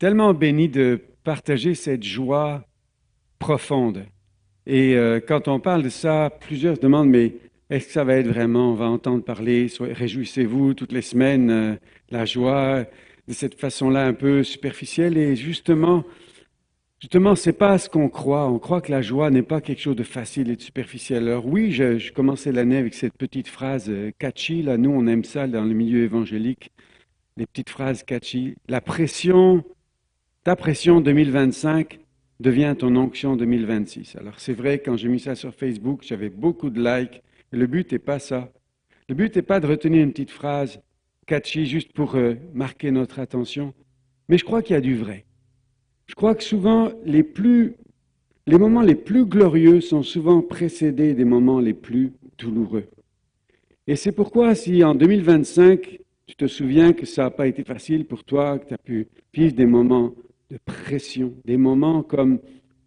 tellement béni de partager cette joie profonde. Et quand on parle de ça, plusieurs se demandent, mais est-ce que ça va être vraiment, on va entendre parler, réjouissez-vous toutes les semaines, la joie de cette façon-là un peu superficielle. Et justement, c'est pas ce qu'on croit. On croit que la joie n'est pas quelque chose de facile et de superficiel. Alors oui, je commençais l'année avec cette petite phrase catchy. Là, nous, on aime ça dans le milieu évangélique, les petites phrases catchy. Ta pression 2025 devient ton onction 2026. Alors c'est vrai, quand j'ai mis ça sur Facebook, j'avais beaucoup de likes. Et le but n'est pas ça. Le but n'est pas de retenir une petite phrase catchy juste pour marquer notre attention. Mais je crois qu'il y a du vrai. Je crois que souvent, les moments les plus glorieux sont souvent précédés des moments les plus douloureux. Et c'est pourquoi si en 2025, tu te souviens que ça n'a pas été facile pour toi, que tu as pu vivre des moments de pression, des moments comme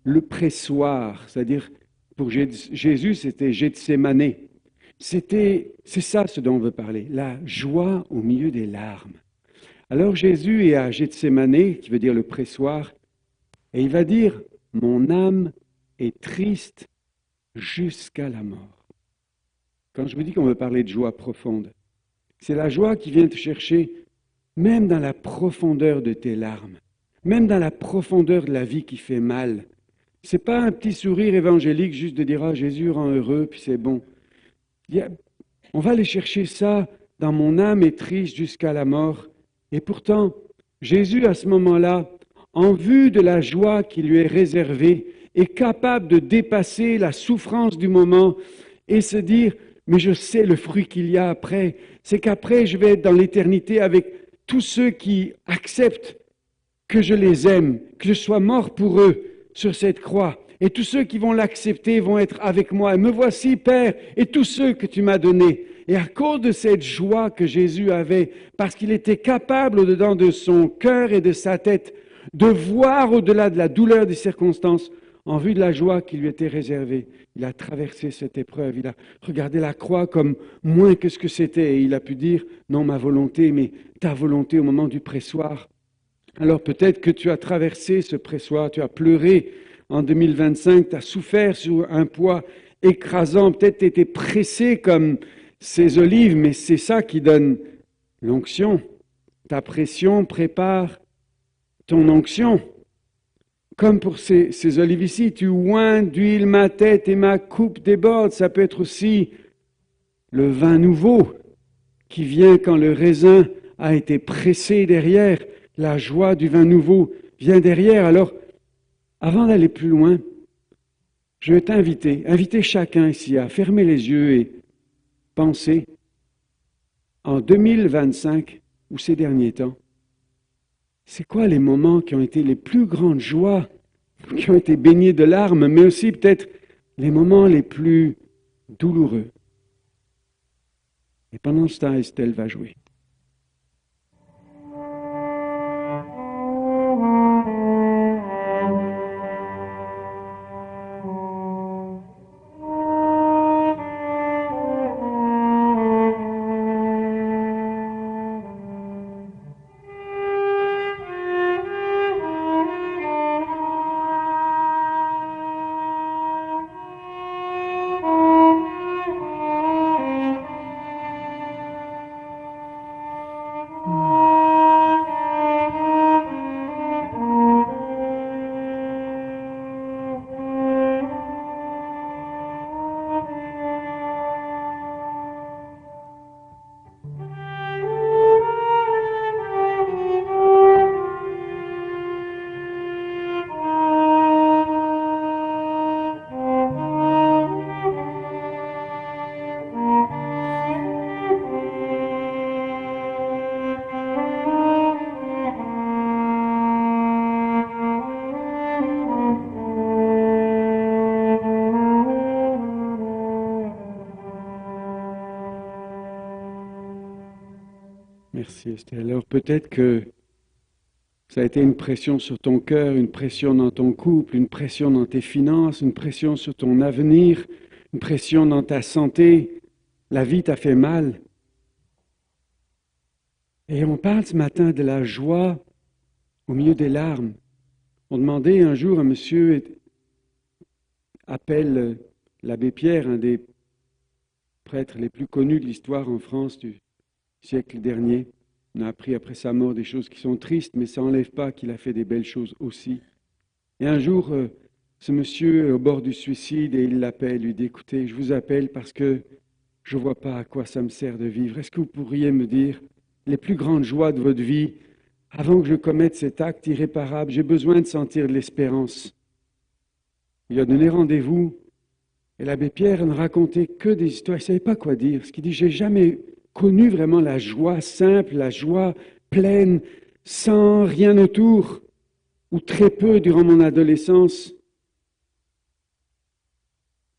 le pressoir, c'est-à-dire pour Jésus, c'était Gethsémané. C'est ça ce dont on veut parler, la joie au milieu des larmes. Alors Jésus est à Gethsémané, qui veut dire le pressoir, et il va dire, mon âme est triste jusqu'à la mort. Quand je vous dis qu'on veut parler de joie profonde, c'est la joie qui vient te chercher même dans la profondeur de tes larmes, même dans la profondeur de la vie qui fait mal. C'est pas un petit sourire évangélique juste de dire « Ah, Jésus rend heureux, puis c'est bon ». On va aller chercher ça dans mon âme est triste jusqu'à la mort. Et pourtant, Jésus, à ce moment-là, en vue de la joie qui lui est réservée, est capable de dépasser la souffrance du moment et se dire « Mais je sais le fruit qu'il y a après. C'est qu'après, je vais être dans l'éternité avec tous ceux qui acceptent que je les aime, que je sois mort pour eux sur cette croix. Et tous ceux qui vont l'accepter vont être avec moi. Et me voici, Père, et tous ceux que tu m'as donnés. » Et à cause de cette joie que Jésus avait, parce qu'il était capable au-dedans de son cœur et de sa tête de voir au-delà de la douleur des circonstances, en vue de la joie qui lui était réservée, il a traversé cette épreuve. Il a regardé la croix comme moins que ce que c'était. Et il a pu dire, non ma volonté, mais ta volonté au moment du pressoir. Alors peut-être que tu as traversé ce pressoir, tu as pleuré en 2025, tu as souffert sous un poids écrasant, peut-être tu étais pressé comme ces olives, mais c'est ça qui donne l'onction. Ta pression prépare ton onction. Comme pour ces olives ici, tu oins d'huile ma tête et ma coupe déborde. Ça peut être aussi le vin nouveau qui vient quand le raisin a été pressé derrière. La joie du vin nouveau vient derrière. Alors, avant d'aller plus loin, je vais inviter chacun ici à fermer les yeux et penser en 2025 ou ces derniers temps, c'est quoi les moments qui ont été les plus grandes joies, qui ont été baignés de larmes, mais aussi peut-être les moments les plus douloureux. Et pendant ce temps, Estelle va jouer. Merci Estelle. Alors peut-être que ça a été une pression sur ton cœur, une pression dans ton couple, une pression dans tes finances, une pression sur ton avenir, une pression dans ta santé. La vie t'a fait mal. Et on parle ce matin de la joie au milieu des larmes. On demandait un jour, un monsieur appelle l'abbé Pierre, un des prêtres les plus connus de l'histoire en France du siècle dernier. On a appris après sa mort des choses qui sont tristes, mais ça n'enlève pas qu'il a fait des belles choses aussi. Et un jour, ce monsieur est au bord du suicide et il l'appelle, lui dit, écoutez, je vous appelle parce que je ne vois pas à quoi ça me sert de vivre. Est-ce que vous pourriez me dire les plus grandes joies de votre vie avant que je commette cet acte irréparable? J'ai besoin de sentir de l'espérance. Il a donné rendez-vous et l'abbé Pierre ne racontait que des histoires. Il ne savait pas quoi dire. Ce qu'il dit, j'ai jamais connu vraiment la joie simple, la joie pleine, sans rien autour, ou très peu durant mon adolescence.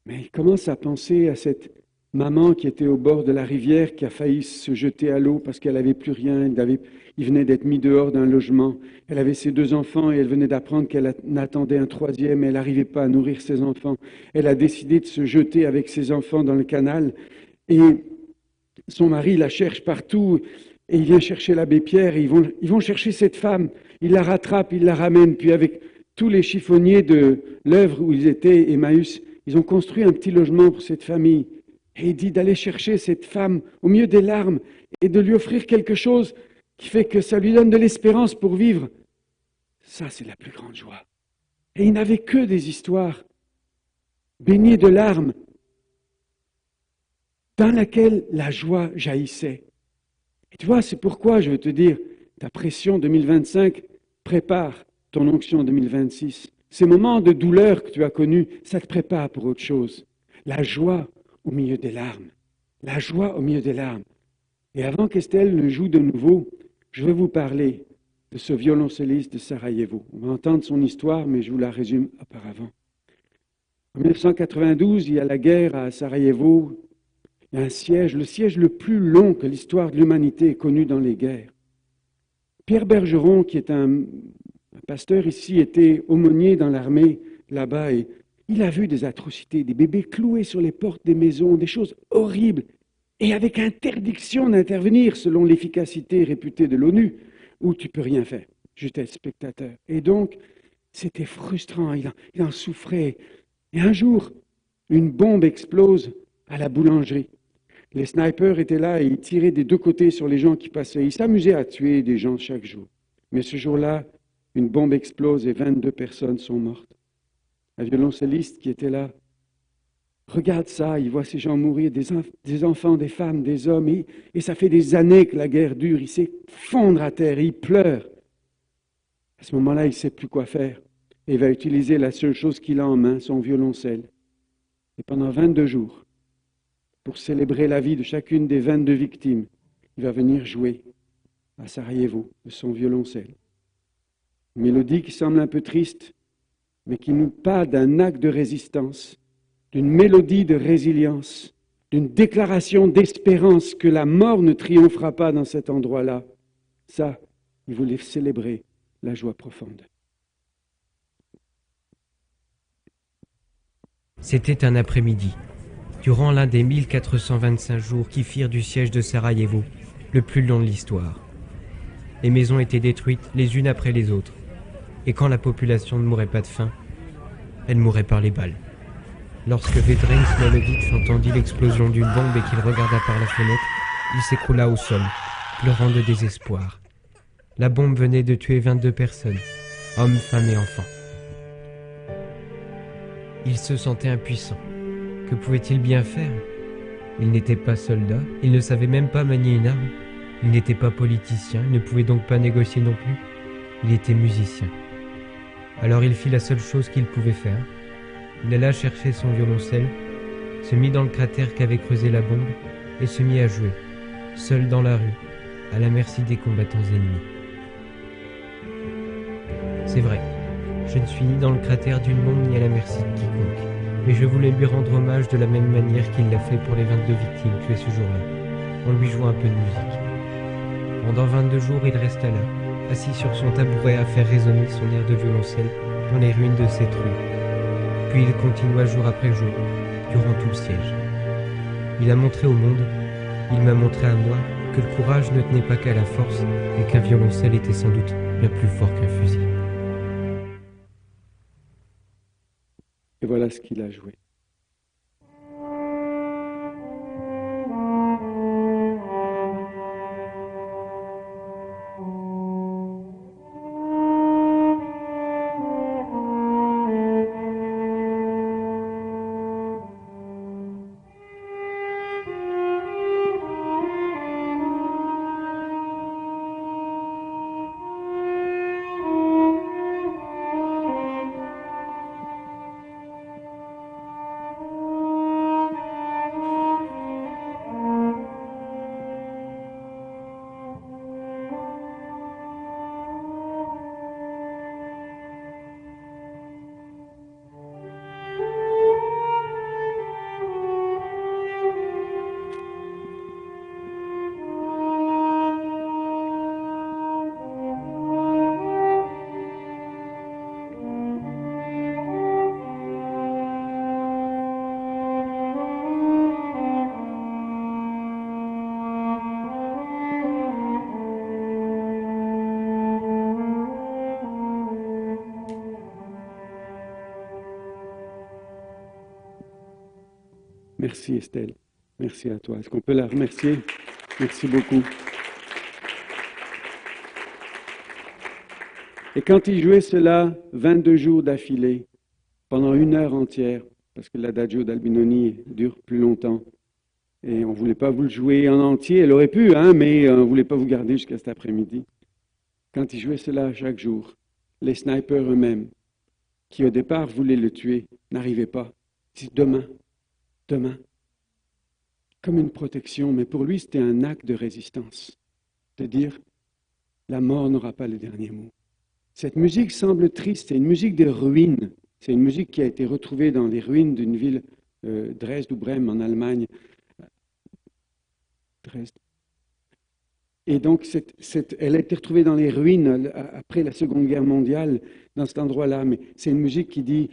Mais il commence à penser à cette maman qui était au bord de la rivière, qui a failli se jeter à l'eau parce qu'elle n'avait plus rien. Il venait d'être mis dehors d'un logement. Elle avait ses 2 enfants et elle venait d'apprendre qu'elle en attendait un 3e et elle n'arrivait pas à nourrir ses enfants. Elle a décidé de se jeter avec ses enfants dans le canal et son mari la cherche partout et il vient chercher l'abbé Pierre et ils vont chercher cette femme. Il la rattrape, il la ramène. Puis avec tous les chiffonniers de l'œuvre où ils étaient, Emmaüs, ils ont construit un petit logement pour cette famille. Et il dit d'aller chercher cette femme au milieu des larmes et de lui offrir quelque chose qui fait que ça lui donne de l'espérance pour vivre. Ça, c'est la plus grande joie. Et il n'avait que des histoires baignées de larmes dans lesquelles la joie jaillissait. Et tu vois, c'est pourquoi je veux te dire, ta pression 2025 prépare ton onction 2026. Ces moments de douleur que tu as connus, ça te prépare pour autre chose. La joie au milieu des larmes. La joie au milieu des larmes. Et avant qu'Estelle ne joue de nouveau, je vais vous parler de ce violoncelliste de Sarajevo. On va entendre son histoire, mais je vous la résume auparavant. En 1992, il y a la guerre à Sarajevo. Il y a un siège, le siège le plus long que l'histoire de l'humanité ait connu dans les guerres. Pierre Bergeron, qui est un pasteur ici, était aumônier dans l'armée là-bas et il a vu des atrocités, des bébés cloués sur les portes des maisons, des choses horribles, et avec interdiction d'intervenir selon l'efficacité réputée de l'ONU, où tu ne peux rien faire, juste être spectateur. Et donc, c'était frustrant, il en souffrait. Et un jour, une bombe explose à la boulangerie. Les snipers étaient là et ils tiraient des 2 côtés sur les gens qui passaient. Ils s'amusaient à tuer des gens chaque jour. Mais ce jour-là, une bombe explose et 22 personnes sont mortes. Un violoncelliste qui était là regarde ça, il voit ces gens mourir, des enfants, des femmes, des hommes, et ça fait des années que la guerre dure, il s'effondre à terre, il pleure. À ce moment-là, il ne sait plus quoi faire. Et il va utiliser la seule chose qu'il a en main, son violoncelle. Et pendant 22 jours, pour célébrer la vie de chacune des 22 victimes, il va venir jouer à Sarajevo de son violoncelle. Une mélodie qui semble un peu triste, mais qui nous parle d'un acte de résistance, d'une mélodie de résilience, d'une déclaration d'espérance que la mort ne triomphera pas dans cet endroit-là. Ça, il voulait célébrer la joie profonde. C'était un après-midi, durant l'un des 1425 jours qui firent du siège de Sarajevo le plus long de l'histoire. Les maisons étaient détruites les unes après les autres, et quand la population ne mourait pas de faim, elle mourait par les balles. Lorsque Vedran Smailović entendit l'explosion d'une bombe et qu'il regarda par la fenêtre, il s'écroula au sol, pleurant de désespoir. La bombe venait de tuer 22 personnes, hommes, femmes et enfants. Il se sentait impuissant. Que pouvait-il bien faire? Il n'était pas soldat, il ne savait même pas manier une arme. Il n'était pas politicien, il ne pouvait donc pas négocier non plus. Il était musicien. Alors il fit la seule chose qu'il pouvait faire. Il alla chercher son violoncelle, se mit dans le cratère qu'avait creusé la bombe et se mit à jouer, seul dans la rue, à la merci des combattants ennemis. C'est vrai, je ne suis ni dans le cratère d'une bombe ni à la merci de quiconque, mais je voulais lui rendre hommage de la même manière qu'il l'a fait pour les 22 victimes tuées ce jour-là, en lui jouant un peu de musique. Pendant 22 jours, il resta là, assis sur son tabouret à faire résonner son air de violoncelle dans les ruines de cette rue. Puis il continua jour après jour, durant tout le siège. Il a montré au monde, il m'a montré à moi, que le courage ne tenait pas qu'à la force et qu'un violoncelle était sans doute bien plus fort qu'un fusil. Et voilà ce qu'il a joué. Merci Estelle. Merci à toi. Est-ce qu'on peut la remercier? Merci beaucoup. Et quand il jouait cela 22 jours d'affilée, pendant 1 heure entière, parce que l'Adagio d'Albinoni dure plus longtemps, et on ne voulait pas vous le jouer en entier, elle aurait pu, hein, mais on ne voulait pas vous garder jusqu'à cet après-midi. Quand il jouait cela chaque jour, les snipers eux-mêmes, qui au départ voulaient le tuer, n'arrivaient pas. C'est demain. Comme une protection, mais pour lui, c'était un acte de résistance, de dire, la mort n'aura pas le dernier mot. Cette musique semble triste, c'est une musique de ruines. C'est une musique qui a été retrouvée dans les ruines d'une ville, Dresde ou Brême en Allemagne. Dresde. Et donc, elle a été retrouvée dans les ruines après la Seconde Guerre mondiale, dans cet endroit-là. Mais c'est une musique qui dit,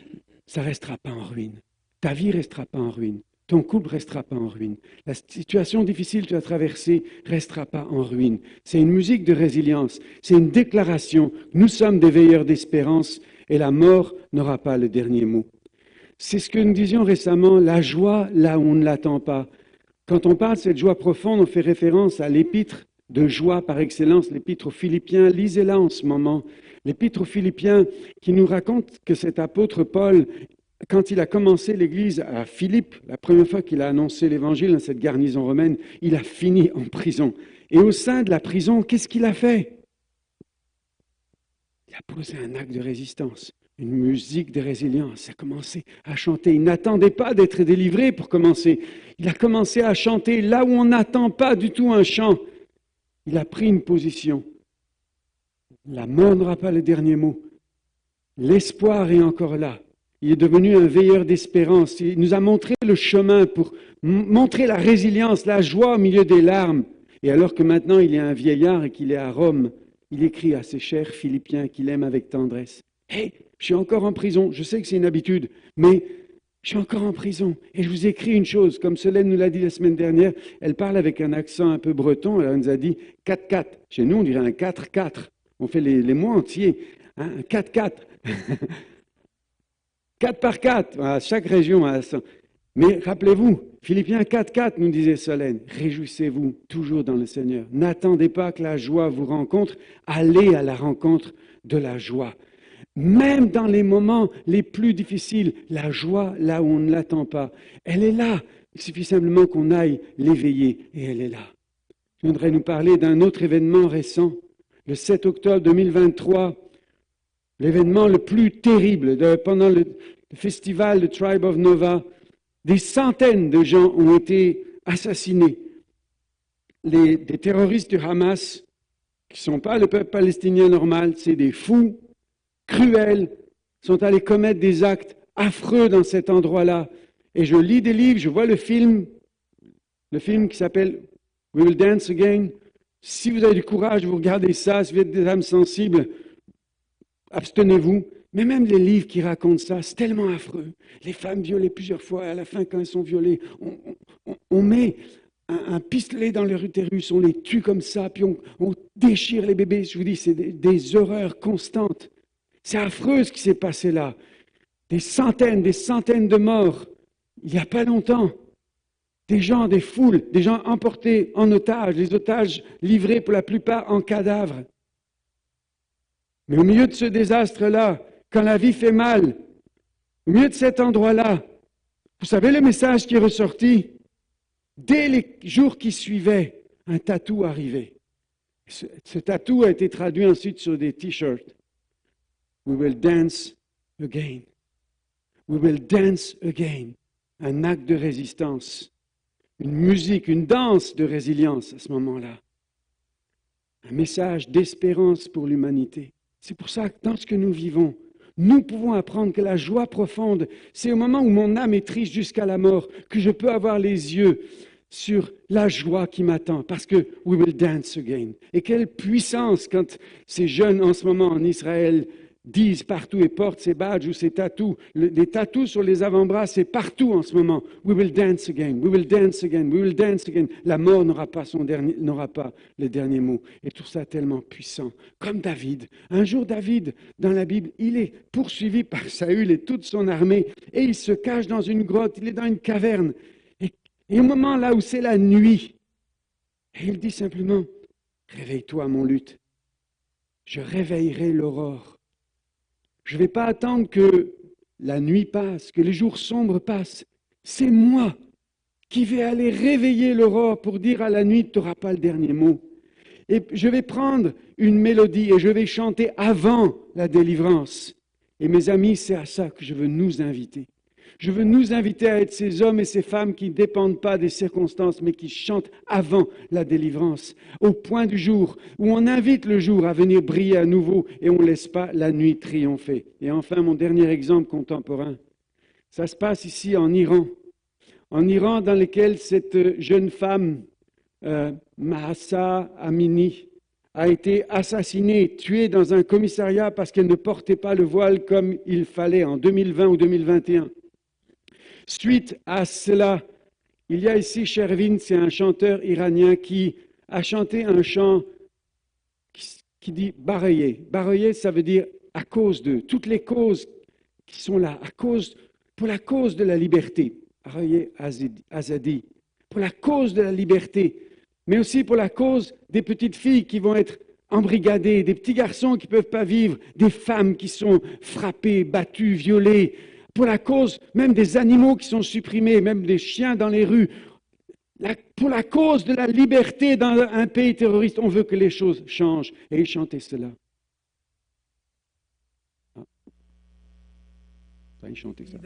ça ne restera pas en ruine. Ta vie ne restera pas en ruine. Ton couple ne restera pas en ruine. La situation difficile que tu as traversée ne restera pas en ruine. C'est une musique de résilience. C'est une déclaration. Nous sommes des veilleurs d'espérance et la mort n'aura pas le dernier mot. C'est ce que nous disions récemment, la joie là où on ne l'attend pas. Quand on parle de cette joie profonde, on fait référence à l'épître de joie par excellence, l'épître aux Philippiens. Lisez-la en ce moment. L'épître aux Philippiens qui nous raconte que cet apôtre Paul, quand il a commencé l'Église à Philippe, la première fois qu'il a annoncé l'Évangile dans cette garnison romaine, il a fini en prison. Et au sein de la prison, qu'est-ce qu'il a fait? Il a posé un acte de résistance, une musique de résilience. Il a commencé à chanter. Il n'attendait pas d'être délivré pour commencer. Il a commencé à chanter là où on n'attend pas du tout un chant. Il a pris une position. La mort n'aura pas le dernier mot. L'espoir est encore là. Il est devenu un veilleur d'espérance. Il nous a montré le chemin pour montrer la résilience, la joie au milieu des larmes. Et alors que maintenant il est un vieillard et qu'il est à Rome, il écrit à ses chers Philippiens qu'il aime avec tendresse. « Hey, je suis encore en prison. Je sais que c'est une habitude, mais je suis encore en prison. Et je vous écris une chose, comme Solène nous l'a dit la semaine dernière, elle parle avec un accent un peu breton. Elle nous a dit 4-4. Chez nous, on dirait un 4-4. On fait les mots entiers. Hein, un 4-4. 4 par 4, à chaque région a ça. Mais rappelez-vous, Philippiens 4-4 nous disait Solène, réjouissez-vous toujours dans le Seigneur. N'attendez pas que la joie vous rencontre, allez à la rencontre de la joie. Même dans les moments les plus difficiles, la joie là où on ne l'attend pas, elle est là. Il suffit simplement qu'on aille l'éveiller et elle est là. Je voudrais nous parler d'un autre événement récent. Le 7 octobre 2023, l'événement le plus terrible pendant le festival de Tribe of Nova, des centaines de gens ont été assassinés. Des terroristes du Hamas, qui ne sont pas le peuple palestinien normal, c'est des fous, cruels, sont allés commettre des actes affreux dans cet endroit-là. Et je lis des livres, je vois le film qui s'appelle We Will Dance Again. Si vous avez du courage, vous regardez ça, si vous êtes des âmes sensibles, abstenez-vous. Mais même les livres qui racontent ça, c'est tellement affreux. Les femmes violées plusieurs fois, à la fin, quand elles sont violées, on met un pistolet dans l'utérus, on les tue comme ça, puis on déchire les bébés. Je vous dis, c'est des horreurs constantes. C'est affreux ce qui s'est passé là. Des centaines de morts, il n'y a pas longtemps. Des gens, des foules, des gens emportés en otage, les otages livrés pour la plupart en cadavres. Mais au milieu de ce désastre-là, quand la vie fait mal, au milieu de cet endroit-là, vous savez le message qui est ressorti? Dès les jours qui suivaient, un tatou arrivait. Ce tatou a été traduit ensuite sur des t-shirts. We will dance again. We will dance again. Un acte de résistance. Une musique, une danse de résilience à ce moment-là. Un message d'espérance pour l'humanité. C'est pour ça que dans ce que nous vivons, nous pouvons apprendre que la joie profonde, c'est au moment où mon âme est triste jusqu'à la mort, que je peux avoir les yeux sur la joie qui m'attend, parce que we will dance again. Et quelle puissance quand ces jeunes en ce moment en Israël disent partout et portent ces badges ou ces tatous. Les tatous sur les avant-bras, c'est partout en ce moment. We will dance again, we will dance again, we will dance again. La mort n'aura pas le dernier mot. Et tout ça tellement puissant. Comme David. Un jour, David, dans la Bible, il est poursuivi par Saül et toute son armée. Et il se cache dans une grotte, il est dans une caverne. Et au moment là où c'est la nuit, et il dit simplement, réveille-toi, mon luth. Je réveillerai l'aurore. Je ne vais pas attendre que la nuit passe, que les jours sombres passent. C'est moi qui vais aller réveiller l'aurore pour dire à la nuit, tu n'auras pas le dernier mot. Et je vais prendre une mélodie et je vais chanter avant la délivrance. Et mes amis, c'est à ça que je veux nous inviter. Je veux nous inviter à être ces hommes et ces femmes qui ne dépendent pas des circonstances, mais qui chantent avant la délivrance, au point du jour, où on invite le jour à venir briller à nouveau et on ne laisse pas la nuit triompher. Et enfin, mon dernier exemple contemporain, ça se passe ici en Iran dans lequel cette jeune femme, Mahsa Amini, a été assassinée, tuée dans un commissariat parce qu'elle ne portait pas le voile comme il fallait en 2020 ou 2021. Suite à cela, il y a ici Shervin, c'est un chanteur iranien qui a chanté un chant qui dit Baraye. Baraye, ça veut dire à cause de, toutes les causes qui sont là, pour la cause de la liberté. Baraye Azadi, pour la cause de la liberté, mais aussi pour la cause des petites filles qui vont être embrigadées, des petits garçons qui ne peuvent pas vivre, des femmes qui sont frappées, battues, violées, pour la cause même des animaux qui sont supprimés, même des chiens dans les rues. Pour la cause de la liberté dans un pays terroriste, on veut que les choses changent. Et ils chantaient cela. Ils chantaient ça.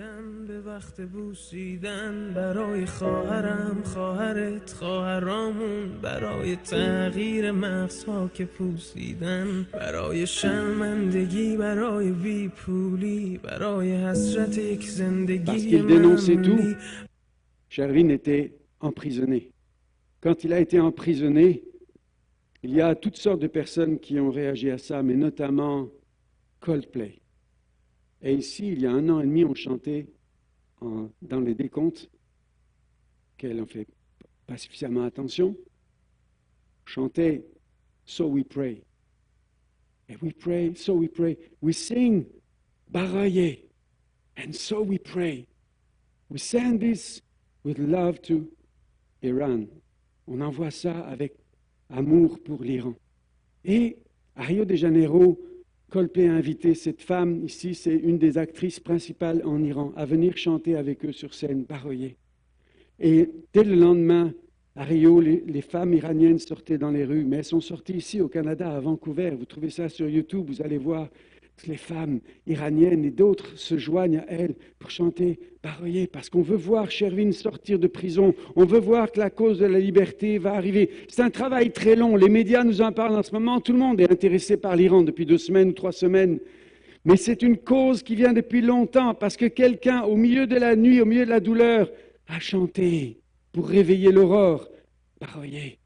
Parce qu'il dénonçait tout, Shervin était emprisonné. Quand il a été emprisonné, il y a toutes sortes de personnes qui ont réagi à ça, mais notamment Coldplay. Et ici, il y a 1 an et demi, on chantait dans les décomptes, qu'elle n'en fait pas suffisamment attention, on chantait « So we pray ». Et we pray, so we pray. We sing « Baraye » and so we pray. We send this with love to Iran. On envoie ça avec amour pour l'Iran. Et à Rio de Janeiro, Coldplay a invité cette femme, ici c'est une des actrices principales en Iran, à venir chanter avec eux sur scène, Baraye. Et dès le lendemain, à Rio, les femmes iraniennes sortaient dans les rues, mais elles sont sorties ici au Canada, à Vancouver. Vous trouvez ça sur YouTube, vous allez voir les femmes iraniennes et d'autres se joignent à elles pour chanter Baraye, parce qu'on veut voir Shervin sortir de prison, on veut voir que la cause de la liberté va arriver. C'est un travail très long, les médias nous en parlent en ce moment, tout le monde est intéressé par l'Iran depuis 2 semaines ou 3 semaines, mais c'est une cause qui vient depuis longtemps, parce que quelqu'un, au milieu de la nuit, au milieu de la douleur, a chanté pour réveiller l'aurore, Baraye,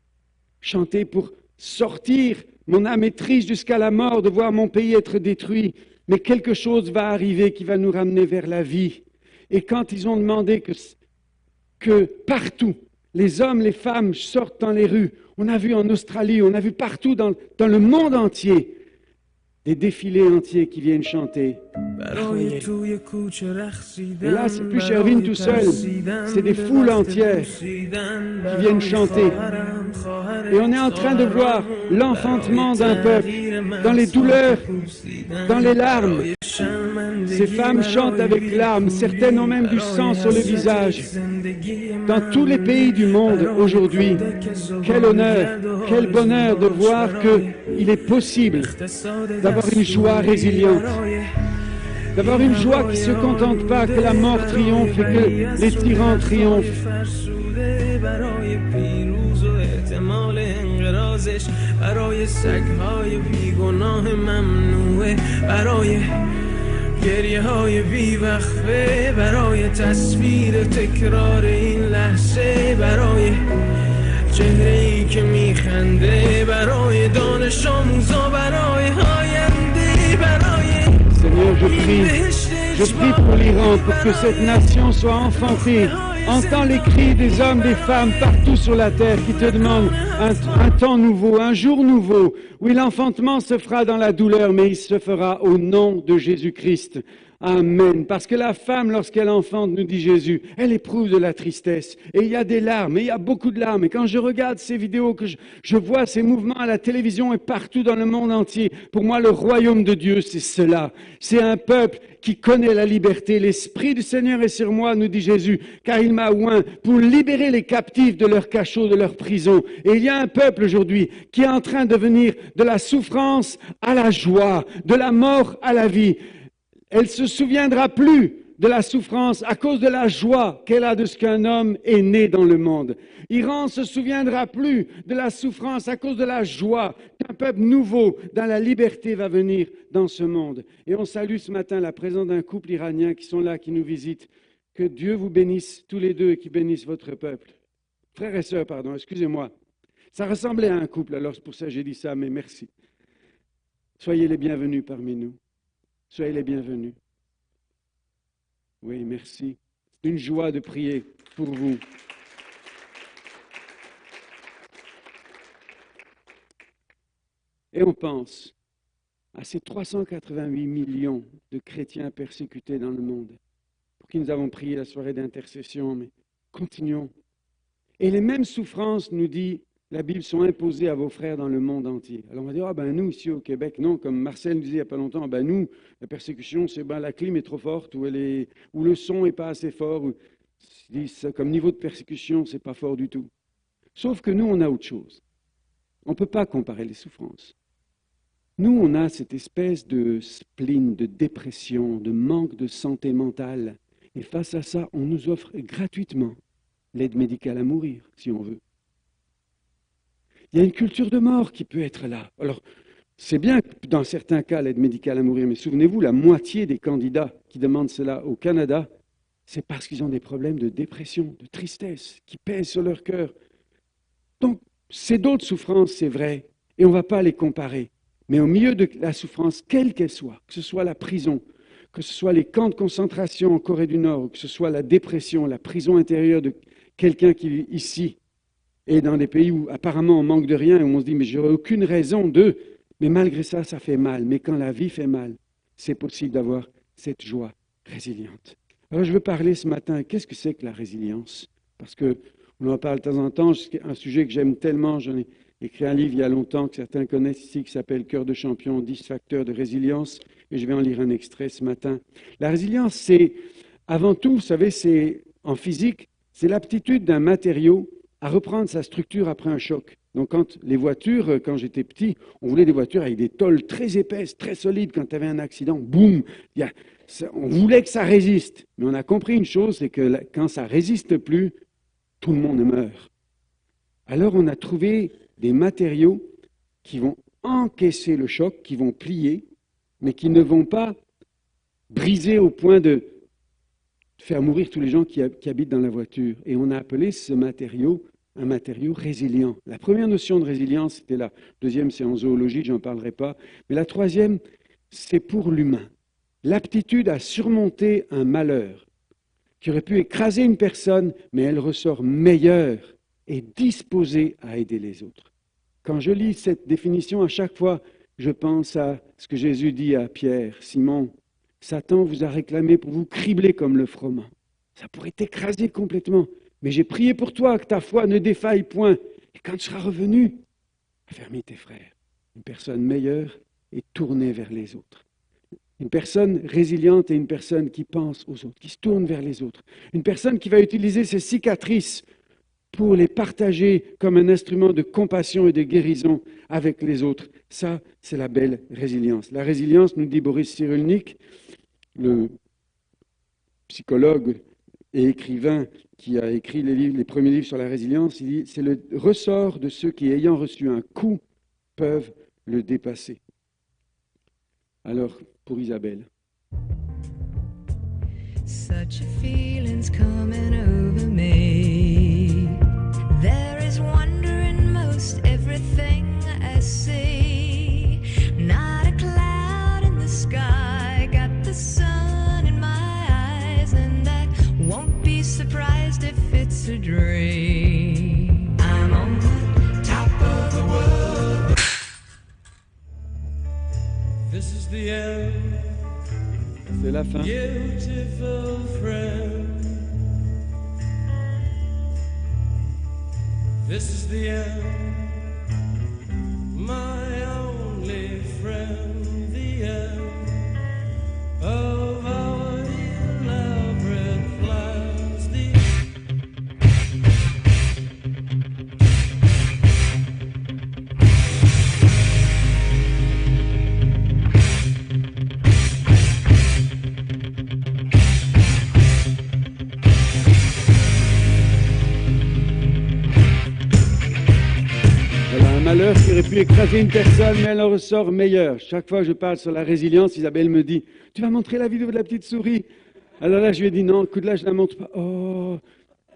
chanter pour sortir. Mon âme est triste jusqu'à la mort de voir mon pays être détruit, mais quelque chose va arriver qui va nous ramener vers la vie. Et quand ils ont demandé que partout, Les hommes, les femmes sortent dans les rues. On a vu en Australie, on a vu partout dans le monde entier des défilés entiers qui viennent chanter. Et là, c'est plus Shervin tout seul, c'est des foules entières qui viennent chanter. Et on est en train de voir l'enfantement d'un peuple dans les douleurs, dans les larmes. Ces femmes chantent avec larmes, certaines ont même du sang sur le visage. Dans tous les pays du monde aujourd'hui, quel honneur, quel bonheur de voir qu'il est possible d'avoir une joie résiliente, d'avoir une joie qui ne se contente pas que la mort triomphe et que les tyrans triomphent. گریه های بی وقفه برای تصویر تکرار این لحظه برای چهره ای که میخنده برای دانش آموزا برای آینده برای Seigneur, je prie pour l'Iran, pour que cette nation soit enfantée. Entends les cris des hommes, des femmes partout sur la terre qui te demandent un temps nouveau, un jour nouveau. Oui, l'enfantement se fera dans la douleur, mais il se fera au nom de Jésus-Christ. Amen. Parce que la femme, lorsqu'elle enfante, nous dit Jésus, elle éprouve de la tristesse. Et il y a des larmes, et il y a beaucoup de larmes. Et quand je regarde ces vidéos, que je vois ces mouvements à la télévision et partout dans le monde entier, pour moi, le royaume de Dieu, c'est cela. C'est un peuple qui connaît la liberté. L'Esprit du Seigneur est sur moi, nous dit Jésus, car il m'a oint pour libérer les captifs de leur cachot, de leur prison. Et il y a un peuple aujourd'hui qui est en train de venir de la souffrance à la joie, de la mort à la vie. Elle ne se souviendra plus de la souffrance à cause de la joie qu'elle a de ce qu'un homme est né dans le monde. Iran ne se souviendra plus de la souffrance à cause de la joie qu'un peuple nouveau dans la liberté va venir dans ce monde. Et on salue ce matin la présence d'un couple iranien qui sont là, qui nous visitent. Que Dieu vous bénisse tous les deux et qui bénisse votre peuple. Frères et sœurs, pardon, excusez-moi. Ça ressemblait à un couple, alors c'est pour ça que j'ai dit ça, mais merci. Soyez les bienvenus parmi nous. Soyez les bienvenus. Oui, merci. C'est une joie de prier pour vous. Et on pense à ces 388 millions de chrétiens persécutés dans le monde, pour qui nous avons prié la soirée d'intercession, mais continuons. Et les mêmes souffrances, nous dit la Bible, sont imposées à vos frères dans le monde entier. Alors on va dire, ah ben nous, ici au Québec, non, comme Marcel nous disait il n'y a pas longtemps, ben nous, la persécution, c'est ben la clim est trop forte, ou le son n'est pas assez fort, ou comme niveau de persécution, c'est pas fort du tout. Sauf que nous, on a autre chose. On ne peut pas comparer les souffrances. Nous, on a cette espèce de spleen, de dépression, de manque de santé mentale. Et face à ça, on nous offre gratuitement l'aide médicale à mourir, si on veut. Il y a une culture de mort qui peut être là. Alors, c'est bien dans certains cas l'aide médicale à mourir, mais souvenez-vous, la moitié des candidats qui demandent cela au Canada, c'est parce qu'ils ont des problèmes de dépression, de tristesse, qui pèsent sur leur cœur. Donc, c'est d'autres souffrances, c'est vrai, et on ne va pas les comparer. Mais au milieu de la souffrance, quelle qu'elle soit, que ce soit la prison, que ce soit les camps de concentration en Corée du Nord, que ce soit la dépression, la prison intérieure de quelqu'un qui vit ici, et dans des pays où apparemment on manque de rien, et où on se dit, mais j'aurais aucune raison de... Mais malgré ça, ça fait mal. Mais quand la vie fait mal, c'est possible d'avoir cette joie résiliente. Alors je veux parler ce matin, qu'est-ce que c'est que la résilience? Parce qu'on en parle de temps en temps, c'est un sujet que j'aime tellement, j'en ai écrit un livre il y a longtemps que certains connaissent ici, qui s'appelle « Cœur de champion, 10 facteurs de résilience », et je vais en lire un extrait ce matin. La résilience, c'est, avant tout, vous savez, c'est en physique, c'est l'aptitude d'un matériau à reprendre sa structure après un choc. Donc, quand les voitures, quand j'étais petit, on voulait des voitures avec des tôles très épaisses, très solides. Quand tu avais un accident, boum, on voulait que ça résiste. Mais on a compris une chose, c'est que quand ça ne résiste plus, tout le monde meurt. Alors, on a trouvé des matériaux qui vont encaisser le choc, qui vont plier, mais qui ne vont pas briser au point de faire mourir tous les gens qui habitent dans la voiture. Et on a appelé ce matériau un matériau résilient. La première notion de résilience, c'était la deuxième, c'est en zoologie, je n'en parlerai pas. Mais la troisième, c'est pour l'humain. L'aptitude à surmonter un malheur qui aurait pu écraser une personne, mais elle ressort meilleure et disposé à aider les autres. Quand je lis cette définition, à chaque fois, je pense à ce que Jésus dit à Pierre, Simon, Satan vous a réclamé pour vous cribler comme le froment. Ça pourrait t'écraser complètement. Mais j'ai prié pour toi, que ta foi ne défaille point. Et quand tu seras revenu, affermis tes frères. Une personne meilleure et tournée vers les autres. Une personne résiliente et une personne qui pense aux autres, qui se tourne vers les autres. Une personne qui va utiliser ses cicatrices pour les partager comme un instrument de compassion et de guérison avec les autres. Ça, c'est la belle résilience. La résilience, nous dit Boris Cyrulnik, le psychologue et écrivain qui a écrit les premiers livres sur la résilience, il dit c'est le ressort de ceux qui, ayant reçu un coup, peuvent le dépasser. Alors, pour Isabelle. Such a feeling's coming over me. There is wonder in most everything I see. Not a cloud in the sky, got the sun in my eyes, and I won't be surprised if it's a dream. I'm on the top of the world. This is the end. C'est la fin. Beautiful friend. This is the end. My only friend. The end of our elaborate plans. Malheur qui aurait pu écraser une personne, mais elle en ressort meilleure. Chaque fois que je parle sur la résilience, Isabelle me dit « Tu vas montrer la vidéo de la petite souris ?» Alors là, je lui ai dit « Non, coup de là, je ne la montre pas. » Oh,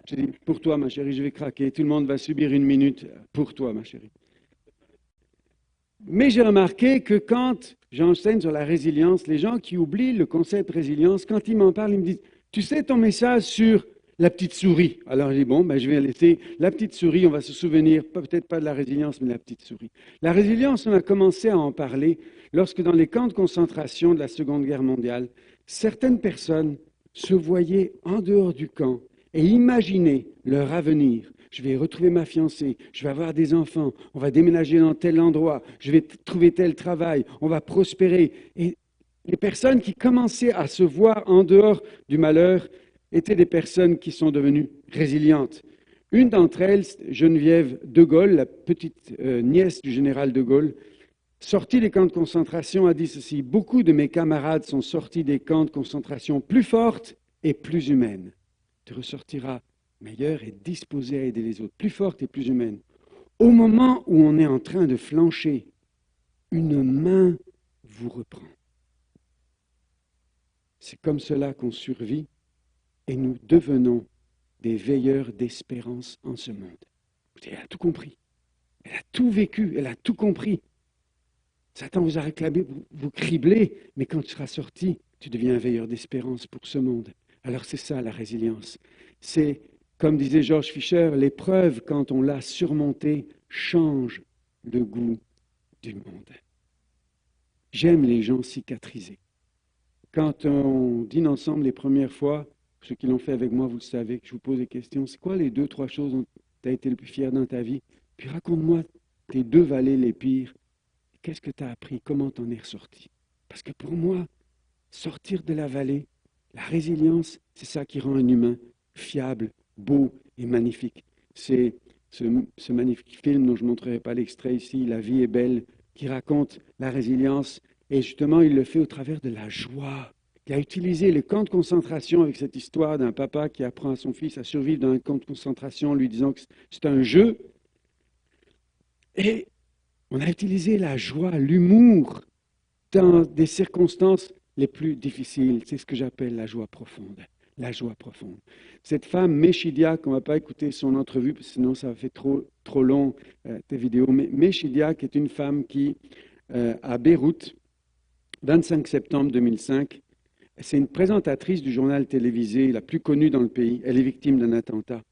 j'ai dit « Pour toi, ma chérie, je vais craquer. Tout le monde va subir une minute. Pour toi, ma chérie. » Mais j'ai remarqué que quand j'enseigne sur la résilience, les gens qui oublient le concept résilience, quand ils m'en parlent, ils me disent « Tu sais ton message sur... » la petite souris. Alors je dis, bon, je vais laisser la petite souris, on va se souvenir, peut-être pas de la résilience, mais de la petite souris. La résilience, on a commencé à en parler lorsque dans les camps de concentration de la Seconde Guerre mondiale, certaines personnes se voyaient en dehors du camp et imaginaient leur avenir. Je vais retrouver ma fiancée, je vais avoir des enfants, on va déménager dans tel endroit, je vais trouver tel travail, on va prospérer. Et les personnes qui commençaient à se voir en dehors du malheur étaient des personnes qui sont devenues résilientes. Une d'entre elles, Geneviève de Gaulle, la petite nièce du général de Gaulle, sortie des camps de concentration, a dit ceci: « Beaucoup de mes camarades sont sortis des camps de concentration plus fortes et plus humaines. Tu ressortiras meilleure et disposée à aider les autres, plus forte et plus humaine. Au moment où on est en train de flancher, une main vous reprend. C'est comme cela qu'on survit. Et nous devenons des veilleurs d'espérance en ce monde. » Elle a tout compris. Elle a tout vécu. Elle a tout compris. Satan vous a réclamé, vous criblez, mais quand tu seras sorti, tu deviens un veilleur d'espérance pour ce monde. Alors c'est ça la résilience. C'est, comme disait George Fisher, l'épreuve, quand on l'a surmontée, change le goût du monde. J'aime les gens cicatrisés. Quand on dîne ensemble les premières fois, ceux qui l'ont fait avec moi, vous le savez, que je vous pose des questions. C'est quoi les 2-3 choses dont tu as été le plus fier dans ta vie? Puis raconte-moi tes 2 vallées les pires. Qu'est-ce que tu as appris? Comment t'en es ressorti? Parce que pour moi, sortir de la vallée, la résilience, c'est ça qui rend un humain fiable, beau et magnifique. C'est ce magnifique film dont je ne montrerai pas l'extrait ici, La vie est belle, qui raconte la résilience. Et justement, il le fait au travers de la joie. Il a utilisé le camp de concentration avec cette histoire d'un papa qui apprend à son fils à survivre dans un camp de concentration en lui disant que c'est un jeu. Et on a utilisé la joie, l'humour dans des circonstances les plus difficiles. C'est ce que j'appelle la joie profonde. La joie profonde. Cette femme, Meshidia, on ne va pas écouter son entrevue, parce que sinon ça fait trop long, tes vidéos, mais Meshidia, qui est une femme qui, à Beyrouth, 25 septembre 2005, c'est une présentatrice du journal télévisé la plus connue dans le pays. Elle est victime d'un attentat.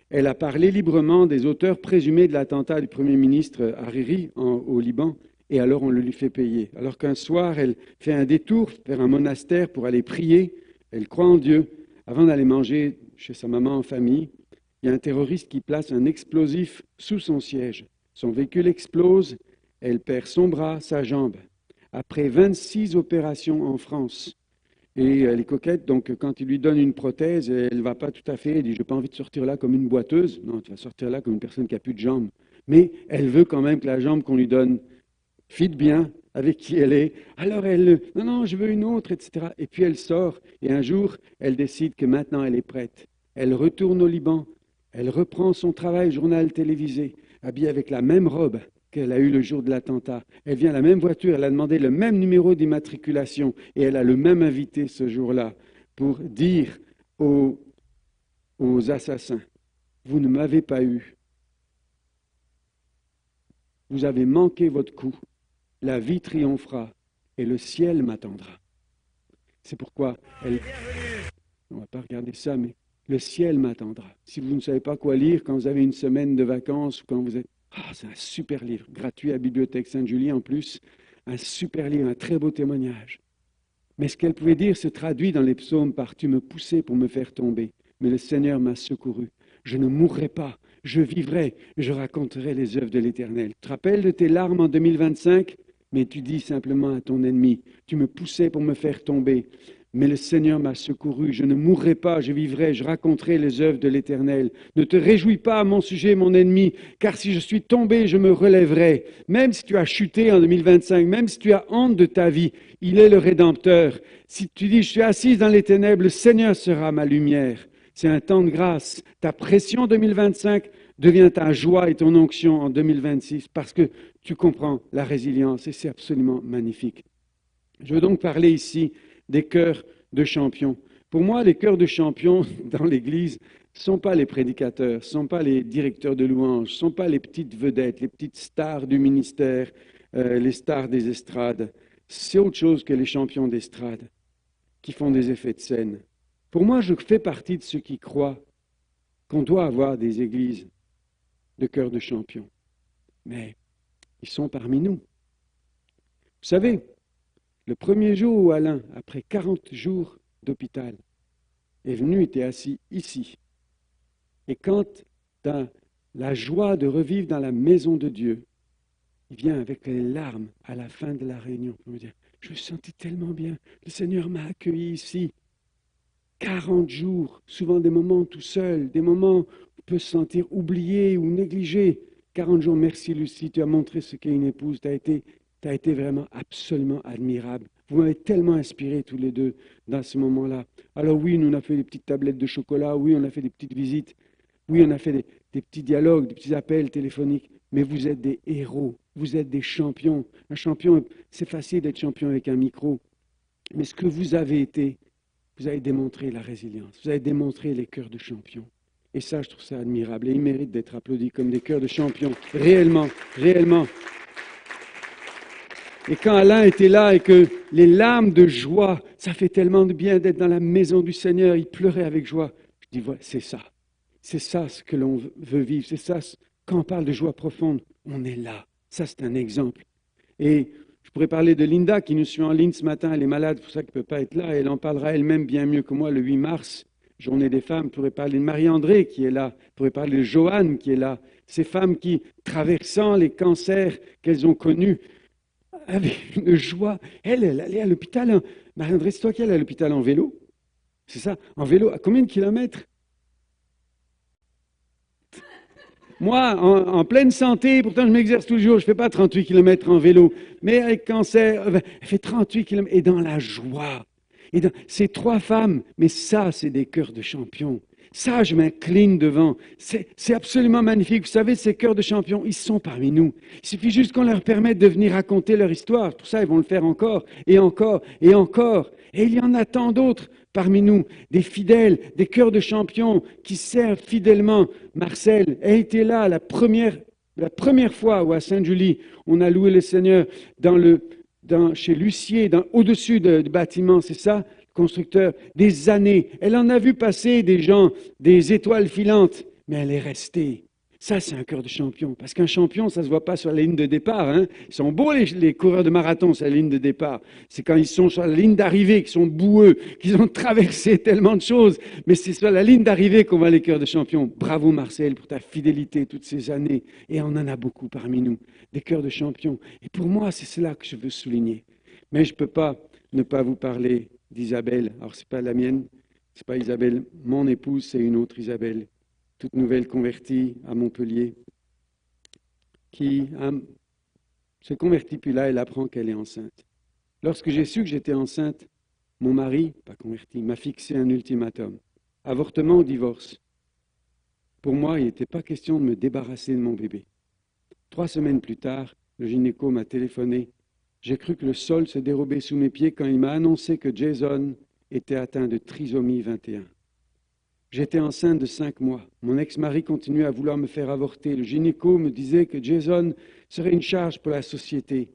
Elle a parlé librement des auteurs présumés de l'attentat du Premier ministre Hariri au Liban, et alors on le lui fait payer. Alors qu'un soir, elle fait un détour vers un monastère pour aller prier, elle croit en Dieu, avant d'aller manger chez sa maman en famille, il y a un terroriste qui place un explosif sous son siège. Son véhicule explose, elle perd son bras, sa jambe. Après 26 opérations en France, et elle est coquette, donc quand il lui donne une prothèse, elle ne va pas tout à fait, elle dit « j'ai pas envie de sortir là comme une boiteuse ». Non, tu vas sortir là comme une personne qui n'a plus de jambes. Mais elle veut quand même que la jambe qu'on lui donne fit bien avec qui elle est. Alors elle, non, non, je veux une autre, etc. Et puis elle sort, et un jour, elle décide que maintenant elle est prête. Elle retourne au Liban, elle reprend son travail journal télévisé, habillée avec la même robe qu'elle a eue le jour de l'attentat. Elle vient à la même voiture, elle a demandé le même numéro d'immatriculation et elle a le même invité ce jour-là pour dire aux assassins, vous ne m'avez pas eu. Vous avez manqué votre coup. La vie triomphera et le ciel m'attendra. C'est pourquoi elle... On ne va pas regarder ça, mais le ciel m'attendra. Si vous ne savez pas quoi lire quand vous avez une semaine de vacances ou quand vous êtes... Ah, c'est un super livre, gratuit à la Bibliothèque Sainte-Julie en plus. Un super livre, un très beau témoignage. Mais ce qu'elle pouvait dire se traduit dans les psaumes par « Tu me poussais pour me faire tomber, mais le Seigneur m'a secouru. Je ne mourrai pas, je vivrai, je raconterai les œuvres de l'Éternel. » Tu te rappelles de tes larmes en 2025 ? Mais tu dis simplement à ton ennemi « Tu me poussais pour me faire tomber, mais le Seigneur m'a secouru. Je ne mourrai pas, je vivrai, je raconterai les œuvres de l'Éternel. Ne te réjouis pas à mon sujet, mon ennemi, car si je suis tombé, je me relèverai. Même si tu as chuté en 2025, même si tu as honte de ta vie, il est le Rédempteur. Si tu dis, je suis assise dans les ténèbres, le Seigneur sera ma lumière. » C'est un temps de grâce. Ta pression 2025 devient ta joie et ton onction en 2026 parce que tu comprends la résilience et c'est absolument magnifique. Je veux donc parler ici des cœurs de champions. Pour moi, les cœurs de champions dans l'Église ne sont pas les prédicateurs, ne sont pas les directeurs de louanges, ne sont pas les petites vedettes, les petites stars du ministère, les stars des estrades. C'est autre chose que les champions d'estrade qui font des effets de scène. Pour moi, je fais partie de ceux qui croient qu'on doit avoir des églises de cœurs de champions. Mais ils sont parmi nous. Vous savez, le premier jour où Alain, après 40 jours d'hôpital, est venu, était assis ici. Et quand tu as la joie de revivre dans la maison de Dieu, il vient avec les larmes à la fin de la réunion pour me dire, je me sentais tellement bien, le Seigneur m'a accueilli ici. 40 jours, souvent des moments tout seul, des moments où on peut se sentir oublié ou négligé. 40 jours, merci Lucie, tu as montré ce qu'est une épouse, tu as été vraiment absolument admirable. Vous m'avez tellement inspiré tous les deux dans ce moment-là. Alors oui, nous on a fait des petites tablettes de chocolat, oui, on a fait des petites visites, oui, on a fait des petits dialogues, des petits appels téléphoniques, mais vous êtes des héros, vous êtes des champions. Un champion, c'est facile d'être champion avec un micro, mais ce que vous avez été, vous avez démontré la résilience, vous avez démontré les cœurs de champions. Et ça, je trouve ça admirable. Et ils méritent d'être applaudis comme des cœurs de champions. Réellement, réellement. Et quand Alain était là et que les larmes de joie, ça fait tellement de bien d'être dans la maison du Seigneur, il pleurait avec joie. Je dis, voilà, c'est ça. C'est ça ce que l'on veut vivre. C'est ça, quand on parle de joie profonde, on est là. Ça, c'est un exemple. Et je pourrais parler de Linda qui nous suit en ligne ce matin. Elle est malade, c'est pour ça qu'elle ne peut pas être là. Elle en parlera elle-même bien mieux que moi le 8 mars, journée des femmes. Je pourrais parler de Marie-André qui est là. Je pourrais parler de Joanne qui est là. Ces femmes qui, traversant les cancers qu'elles ont connus, avec une joie. Elle allait à l'hôpital. Marie-André, c'est toi qui allais à l'hôpital en vélo? C'est ça? En vélo, à combien de kilomètres? Moi, en pleine santé, pourtant je m'exerce toujours, je ne fais pas 38 km en vélo, mais avec cancer, elle fait 38 km et dans la joie. Ces trois femmes, mais ça, c'est des cœurs de champions. Ça, je m'incline devant. C'est absolument magnifique. Vous savez, ces cœurs de champions, ils sont parmi nous. Il suffit juste qu'on leur permette de venir raconter leur histoire. Pour ça, ils vont le faire encore et encore et encore. Et il y en a tant d'autres parmi nous, des fidèles, des cœurs de champions qui servent fidèlement. Marcel a été là la première fois où à Sainte-Julie, on a loué le Seigneur chez l'huissier, au-dessus du bâtiment, c'est ça, le constructeur, des années. Elle en a vu passer des gens, des étoiles filantes, mais elle est restée. Ça, c'est un cœur de champion. Parce qu'un champion, ça ne se voit pas sur la ligne de départ. Hein. Ils sont beaux, les coureurs de marathon, sur la ligne de départ. C'est quand ils sont sur la ligne d'arrivée, qu'ils sont boueux, qu'ils ont traversé tellement de choses. Mais c'est sur la ligne d'arrivée qu'on voit les cœurs de champion. Bravo, Marcel, pour ta fidélité toutes ces années. Et on en a beaucoup parmi nous, des cœurs de champion. Et pour moi, c'est cela que je veux souligner. Mais je ne peux pas ne pas vous parler d'Isabelle. Alors, ce n'est pas la mienne, ce n'est pas Isabelle. Mon épouse, c'est une autre Isabelle, toute nouvelle convertie à Montpellier, qui se convertit, puis là, elle apprend qu'elle est enceinte. Lorsque j'ai su que j'étais enceinte, mon mari, pas converti, m'a fixé un ultimatum. Avortement ou divorce. Pour moi, il n'était pas question de me débarrasser de mon bébé. 3 semaines plus tard, le gynéco m'a téléphoné. J'ai cru que le sol se dérobait sous mes pieds quand il m'a annoncé que Jason était atteint de trisomie 21. J'étais enceinte de 5 mois. Mon ex-mari continuait à vouloir me faire avorter. Le gynéco me disait que Jason serait une charge pour la société,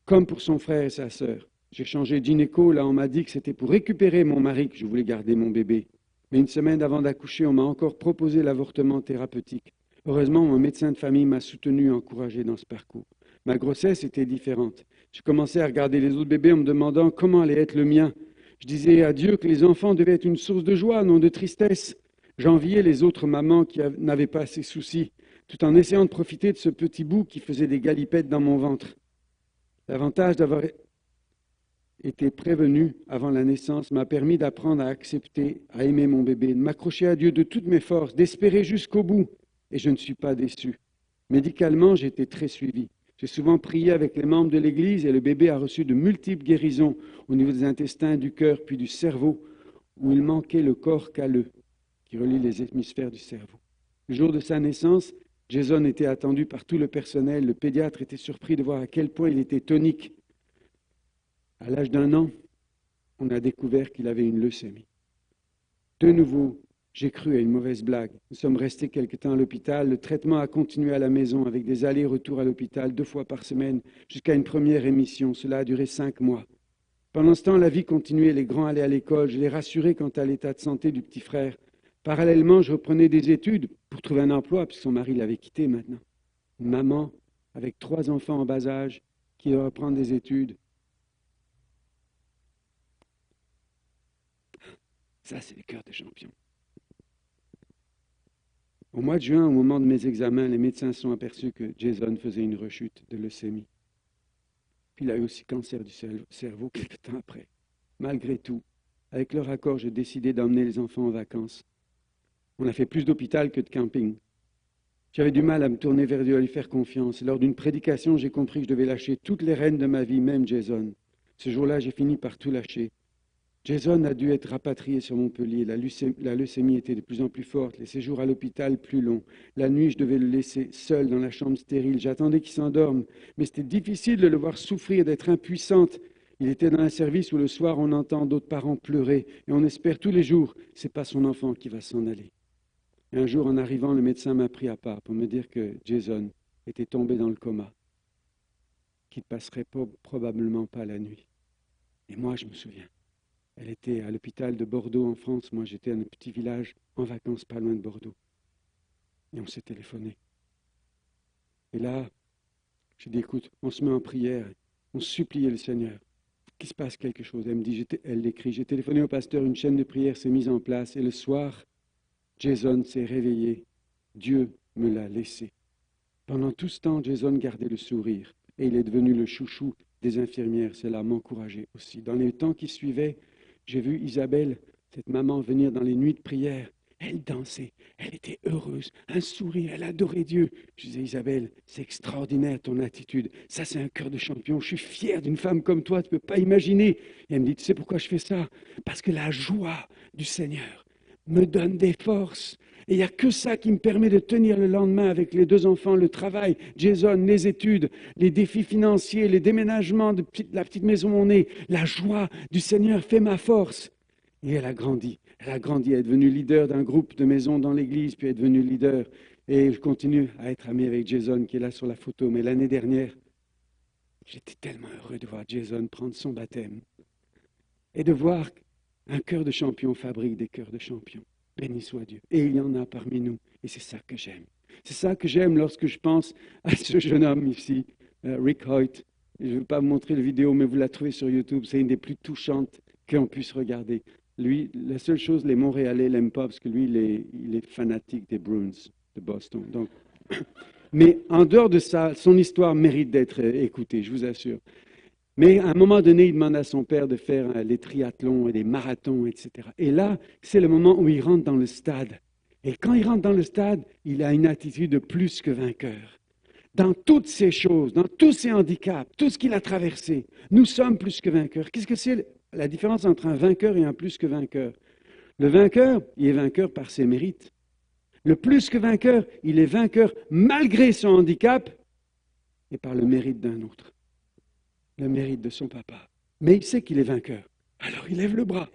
comme pour son frère et sa sœur. J'ai changé de gynéco. Là, on m'a dit que c'était pour récupérer mon mari que je voulais garder mon bébé. Mais une semaine avant d'accoucher, on m'a encore proposé l'avortement thérapeutique. Heureusement, mon médecin de famille m'a soutenu et encouragé dans ce parcours. Ma grossesse était différente. Je commençais à regarder les autres bébés en me demandant comment allait être le mien. Je disais à Dieu que les enfants devaient être une source de joie, non de tristesse. J'enviais les autres mamans qui n'avaient pas ces soucis, tout en essayant de profiter de ce petit bout qui faisait des galipettes dans mon ventre. L'avantage d'avoir été prévenu avant la naissance m'a permis d'apprendre à accepter, à aimer mon bébé, de m'accrocher à Dieu de toutes mes forces, d'espérer jusqu'au bout. Et je ne suis pas déçu. Médicalement, j'ai été très suivi. J'ai souvent prié avec les membres de l'Église et le bébé a reçu de multiples guérisons au niveau des intestins, du cœur, puis du cerveau, où il manquait le corps calleux qui relie les hémisphères du cerveau. Le jour de sa naissance, Jason était attendu par tout le personnel. Le pédiatre était surpris de voir à quel point il était tonique. À l'âge d'1 an, on a découvert qu'il avait une leucémie. De nouveau, j'ai cru à une mauvaise blague. Nous sommes restés quelque temps à l'hôpital. Le traitement a continué à la maison avec des allers-retours à l'hôpital 2 fois par semaine jusqu'à une première émission. Cela a duré 5 mois. Pendant ce temps, la vie continuait. Les grands allaient à l'école. Je les rassurais quant à l'état de santé du petit frère. Parallèlement, je reprenais des études pour trouver un emploi puisque son mari l'avait quitté maintenant. Une maman avec 3 enfants en bas âge qui doit reprendre des études. Ça, c'est le cœur des champions. Au mois de juin, au moment de mes examens, les médecins se sont aperçus que Jason faisait une rechute de leucémie. Puis il a eu aussi cancer du cerveau quelques temps après. Malgré tout, avec leur accord, j'ai décidé d'emmener les enfants en vacances. On a fait plus d'hôpital que de camping. J'avais du mal à me tourner vers Dieu, à lui faire confiance. Et lors d'une prédication, j'ai compris que je devais lâcher toutes les rênes de ma vie, même Jason. Ce jour-là, j'ai fini par tout lâcher. Jason a dû être rapatrié sur Montpellier. La leucémie était de plus en plus forte, les séjours à l'hôpital plus longs. La nuit, je devais le laisser seul dans la chambre stérile. J'attendais qu'il s'endorme, mais c'était difficile de le voir souffrir, d'être impuissante. Il était dans un service où le soir, on entend d'autres parents pleurer et on espère tous les jours, c'est pas son enfant qui va s'en aller. Et un jour, en arrivant, le médecin m'a pris à part pour me dire que Jason était tombé dans le coma, qu'il ne passerait probablement pas la nuit. Et moi, je me souviens. Elle était à l'hôpital de Bordeaux en France. Moi, j'étais à un petit village en vacances pas loin de Bordeaux. Et on s'est téléphoné. Et là, j'ai dit, écoute, on se met en prière. On suppliait le Seigneur. Qu'il se passe quelque chose. Elle me dit, elle l'écrit. J'ai téléphoné au pasteur, une chaîne de prière s'est mise en place. Et le soir, Jason s'est réveillé. Dieu me l'a laissé. Pendant tout ce temps, Jason gardait le sourire. Et il est devenu le chouchou des infirmières. Cela m'encourageait aussi. Dans les temps qui suivaient, j'ai vu Isabelle, cette maman, venir dans les nuits de prière. Elle dansait, elle était heureuse, un sourire, elle adorait Dieu. Je disais, Isabelle, c'est extraordinaire ton attitude. Ça, c'est un cœur de champion. Je suis fier d'une femme comme toi, tu ne peux pas imaginer. Et elle me dit, tu sais pourquoi je fais ça? Parce que la joie du Seigneur me donne des forces. Et il n'y a que ça qui me permet de tenir le lendemain avec les 2 enfants, le travail, Jason, les études, les défis financiers, les déménagements de la petite maison où on est. La joie du Seigneur fait ma force. Et elle a grandi. Elle a grandi. Elle est devenue leader d'un groupe de maisons dans l'église, puis elle est devenue leader. Et je continue à être ami avec Jason, qui est là sur la photo. Mais l'année dernière, j'étais tellement heureux de voir Jason prendre son baptême et de voir un cœur de champion fabrique des cœurs de champion. Béni soit Dieu. Et il y en a parmi nous. Et c'est ça que j'aime. C'est ça que j'aime lorsque je pense à ce jeune homme ici, Rick Hoyt. Je ne vais pas vous montrer la vidéo, mais vous la trouvez sur YouTube. C'est une des plus touchantes qu'on puisse regarder. Lui, la seule chose, les Montréalais ne l'aiment pas parce que lui, il est fanatique des Bruins de Boston. Donc, mais en dehors de ça, son histoire mérite d'être écoutée, je vous assure. Mais à un moment donné, il demande à son père de faire les triathlons et des marathons, etc. Et là, c'est le moment où il rentre dans le stade. Et quand il rentre dans le stade, il a une attitude de plus que vainqueur. Dans toutes ces choses, dans tous ces handicaps, tout ce qu'il a traversé, nous sommes plus que vainqueurs. Qu'est-ce que c'est la différence entre un vainqueur et un plus que vainqueur? Le vainqueur, il est vainqueur par ses mérites. Le plus que vainqueur, il est vainqueur malgré son handicap et par le mérite d'un autre. Le mérite de son papa. Mais il sait qu'il est vainqueur. Alors il lève le bras.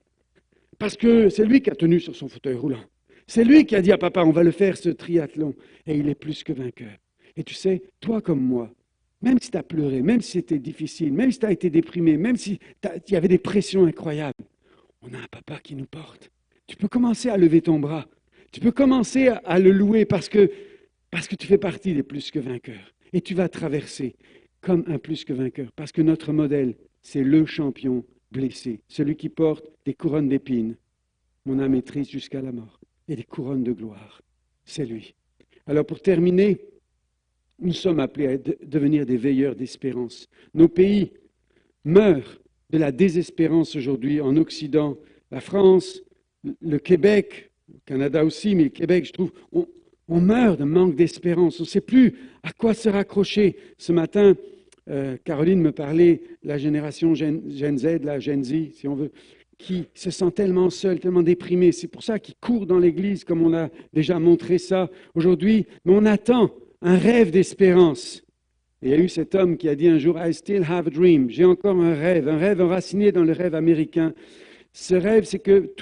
Parce que c'est lui qui a tenu sur son fauteuil roulant. C'est lui qui a dit à papa, on va le faire ce triathlon. Et il est plus que vainqueur. Et tu sais, toi comme moi, même si tu as pleuré, même si c'était difficile, même si tu as été déprimé, même si il y avait des pressions incroyables, on a un papa qui nous porte. Tu peux commencer à lever ton bras. Tu peux commencer à le louer parce que tu fais partie des plus que vainqueurs. Et tu vas traverser comme un plus que vainqueur. Parce que notre modèle, c'est le champion blessé, celui qui porte des couronnes d'épines. Mon âme est triste jusqu'à la mort. Et des couronnes de gloire. C'est lui. Alors pour terminer, nous sommes appelés à devenir des veilleurs d'espérance. Nos pays meurent de la désespérance aujourd'hui en Occident. La France, le Québec, le Canada aussi, mais le Québec, je trouve, on meurt de manque d'espérance. On ne sait plus à quoi se raccrocher. Ce matin, Caroline me parlait de la génération Gen Z, la Gen Z, si on veut, qui se sent tellement seul, tellement déprimé. C'est pour ça qu'ils courent dans l'Église, comme on a déjà montré ça aujourd'hui. Mais on attend un rêve d'espérance. Et il y a eu cet homme qui a dit un jour, I still have a dream. J'ai encore un rêve enraciné dans le rêve américain. Ce rêve, c'est que